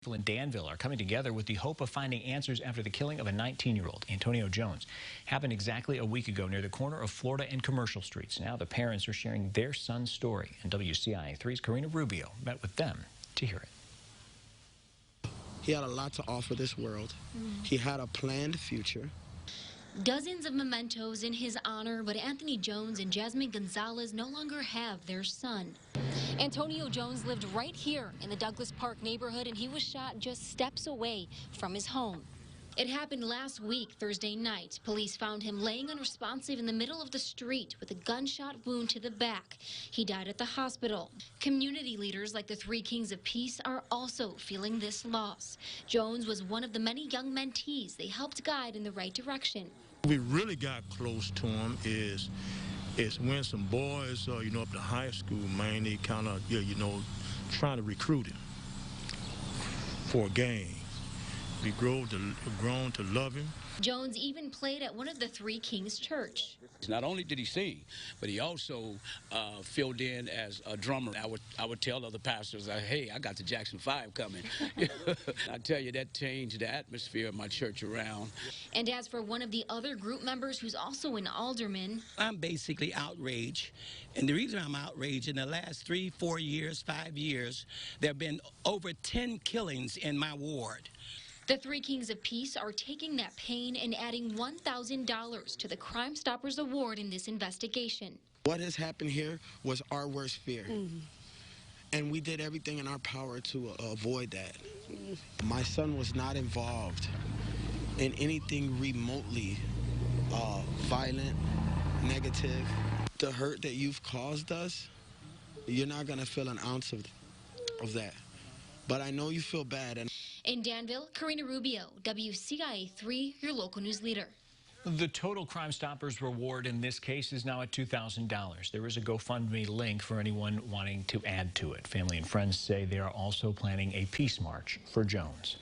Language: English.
People in Danville are coming together with the hope of finding answers after the killing of a 19-year-old, Antonio Jones. Happened exactly a week ago near the corner of Florida and Commercial Streets. Now the parents are sharing their son's story, and WCIA3's Karina Rubio met with them to hear it. He had a lot to offer this world. He had a planned future. Dozens of mementos in his honor, but Anthony Jones and Jasmine Gonzalez no longer have their son. Antonio Jones lived right here in the Douglas Park neighborhood, and he was shot just steps away from his home. It happened last week, Thursday night. Police found him laying unresponsive in the middle of the street with a gunshot wound to the back. He died at the hospital. Community leaders like the Three Kings of Peace are also feeling this loss. Jones was one of the many young mentees they helped guide in the right direction. We really got close to him is when some boys, up to high school, man, they kind of, trying to recruit him for a gang. We grown to love him. Jones even played at one of the Three Kings Church. Not only did he sing, but he also filled in as a drummer. I would tell other pastors, hey, I got the Jackson 5 coming. I tell you, that changed the atmosphere of my church around. And as for one of the other group members who's also an alderman, I'm basically outraged. And the reason I'm outraged, in the last 3, 4 years, 5 years, there have been over 10 killings in my ward. the Three Kings of Peace are taking that pain and adding $1,000 to the Crime Stoppers Award in this investigation. What has happened here was our worst fear. And we did everything in our power to avoid that. My son was not involved in anything remotely violent, negative. The hurt that you've caused us, you're not going to feel an ounce of that. But I know you feel bad. In Danville, Karina Rubio, WCIA3, your local news leader. The total Crime Stoppers reward in this case is now at $2,000. There is a GoFundMe link for anyone wanting to add to it. Family and friends say they are also planning a peace march for Jones.